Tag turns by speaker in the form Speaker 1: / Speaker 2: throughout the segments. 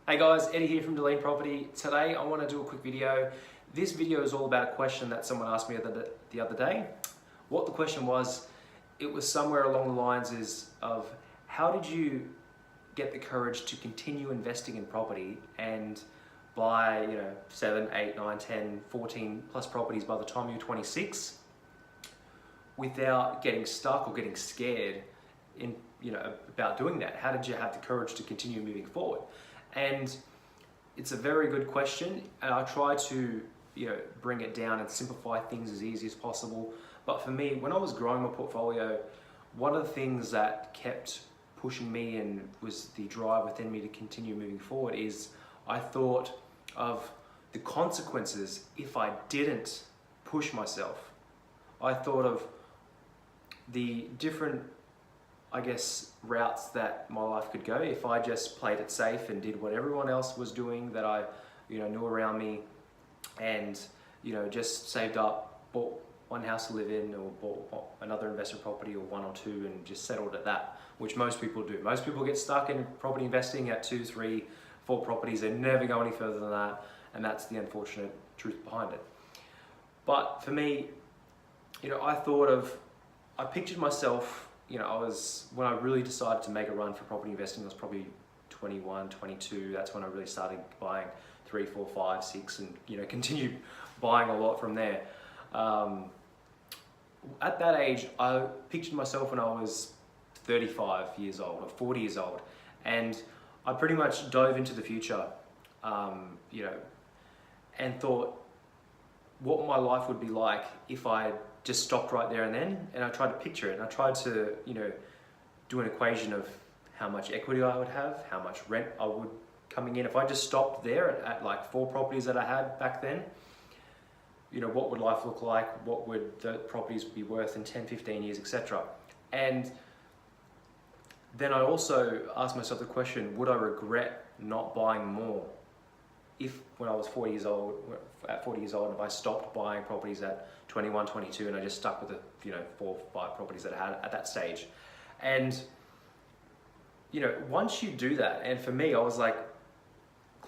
Speaker 1: Hey guys, Eddie here from Dilleenproperty. Today I want to do a quick video. This video is all about a question that someone asked me the other day. What the question was, it was somewhere along the lines of how did you get the courage to continue investing in property and buy 7, 8, 9, 10, 14 plus properties by the time you're 26 without getting stuck or getting scared in about doing that? How did you have the courage to continue moving forward? And it's a very good question, and I try to bring it down and simplify things as easy as possible. But for me, when I was growing my portfolio, one of the things that kept pushing me and was the drive within me to continue moving forward is I thought of the consequences if I didn't push myself. I thought of the different routes that my life could go if I just played it safe and did what everyone else was doing that I knew around me, and just saved up, bought one house to live in, or bought another investment property or one or two and just settled at that, which most people do. Most people get stuck in property investing at 2, 3, 4 properties. They never go any further than that, and that's the unfortunate truth behind it. But for me, I pictured myself, when I really decided to make a run for property investing, I was probably 21, 22. That's when I really started buying 3, 4, 5, 6, and continued buying a lot from there. At that age, I pictured myself when I was 35 years old or 40 years old, and I pretty much dove into the future, and thought what my life would be like if I just stopped right there and then, and I tried to picture it, and I tried to do an equation of how much equity I would have, how much rent I would coming in. If I just stopped there at like 4 properties that I had back then, what would life look like? What would the properties be worth in 10, 15 years, etc. And then I also asked myself the question, would I regret not buying more if when I was 40 years old, if I stopped buying properties at 21, 22, and I just stuck with the 4, 5 properties that I had at that stage. And once you do that, and for me, I was like,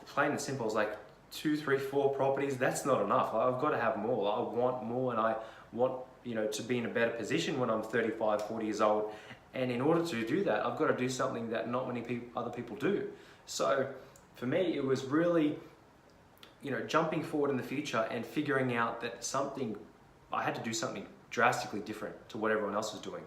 Speaker 1: plain and simple, I was like 2, 3, 4 properties, that's not enough. I've got to have more. I want more, and I want to be in a better position when I'm 35, 40 years old. And in order to do that, I've got to do something that not many other people do. So for me, it was really jumping forward in the future and figuring out that I had to do something drastically different to what everyone else was doing.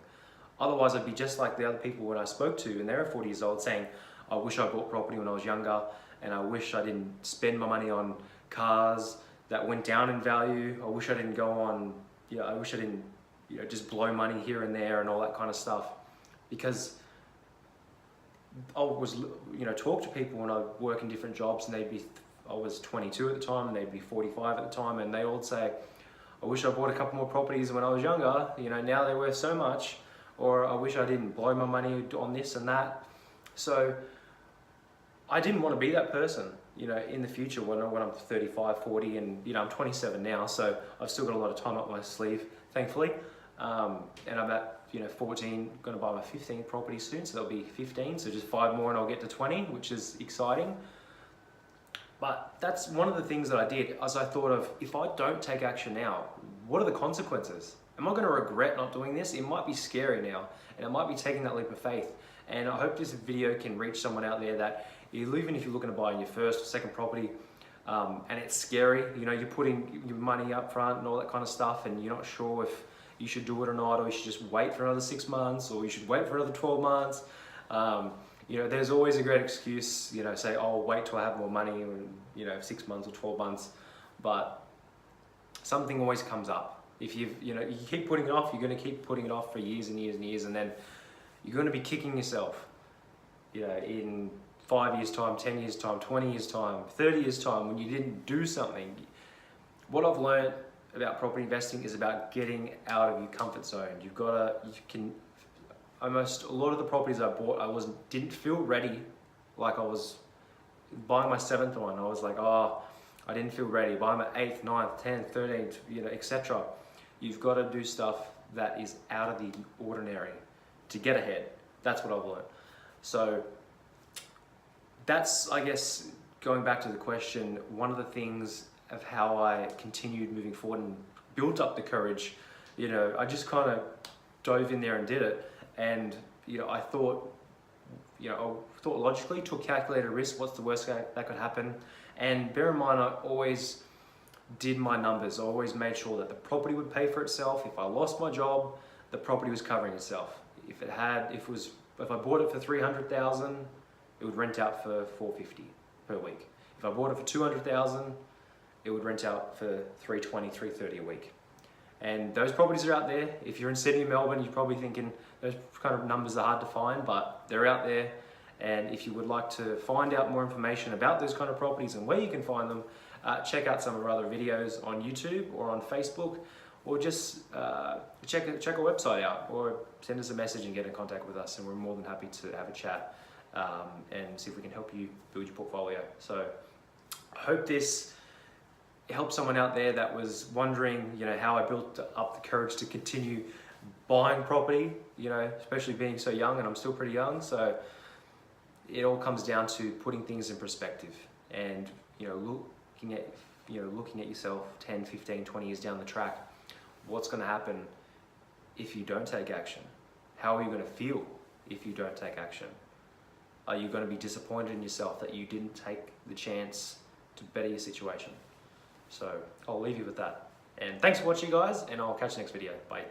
Speaker 1: Otherwise, I'd be just like the other people when I spoke to, and they're 40 years old, saying, I wish I bought property when I was younger, and I wish I didn't spend my money on cars that went down in value. I wish I didn't go on, I wish I didn't just blow money here and there and all that kind of stuff. Because I was, talk to people when I work in different jobs, and I was 22 at the time, and they'd be 45 at the time, and they all say, I wish I bought a couple more properties when I was younger, now they're worth so much, or I wish I didn't blow my money on this and that. So I didn't want to be that person, in the future when I'm 35, 40, and I'm 27 now, so I've still got a lot of time up my sleeve, thankfully. And I'm at 14, going to buy my 15th property soon, so there'll be 15, so just 5 more and I'll get to 20, which is exciting. But that's one of the things that I did, as I thought of, if I don't take action now, what are the consequences? Am I going to regret not doing this? It might be scary now, and it might be taking that leap of faith. And I hope this video can reach someone out there that, even if you're looking to buy your first or second property, and it's scary, you're putting your money up front and all that kind of stuff, and you're not sure if you should do it or not, or you should just wait for another 6 months, or you should wait for another 12 months. There's always a great excuse, say, oh, wait till I have more money, and 6 months or 12 months, but something always comes up. If you keep putting it off, you're going to keep putting it off for years and years and years, and then you're going to be kicking yourself, in 5 years' time, 10 years' time, 20 years' time, 30 years' time, when you didn't do something. What I've learned about property investing is about getting out of your comfort zone. Almost a lot of the properties I bought, didn't feel ready. Like I was buying my 7th one, I was like, oh, I didn't feel ready. Buying my 8th, 9th, 10th, 13th, etc. You've got to do stuff that is out of the ordinary to get ahead. That's what I've learned. So that's, I guess, going back to the question, one of the things of how I continued moving forward and built up the courage, you know, I just kind of dove in there and did it. And, you know, I thought logically, took calculated risk, what's the worst that could happen. And bear in mind, I always did my numbers. I always made sure that the property would pay for itself. If I lost my job, the property was covering itself. If I bought it for 300,000, it would rent out for 450 per week. If I bought it for 200,000, it would rent out for 320, 330 a week. And those properties are out there. If you're in Sydney, Melbourne, you're probably thinking those kind of numbers are hard to find, but they're out there. And if you would like to find out more information about those kind of properties and where you can find them, check out some of our other videos on YouTube or on Facebook, or just check our website out, or send us a message and get in contact with us, and we're more than happy to have a chat and see if we can help you build your portfolio. So I hope this helped someone out there that was wondering, you know, how I built up the courage to continue buying property, you know, especially being so young, and I'm still pretty young. So it all comes down to putting things in perspective and, you know, looking at yourself 10, 15, 20 years down the track. What's going to happen if you don't take action? How are you going to feel if you don't take action? Are you going to be disappointed in yourself that you didn't take the chance to better your situation? So I'll leave you with that. And thanks for watching, guys, and I'll catch you next video. Bye.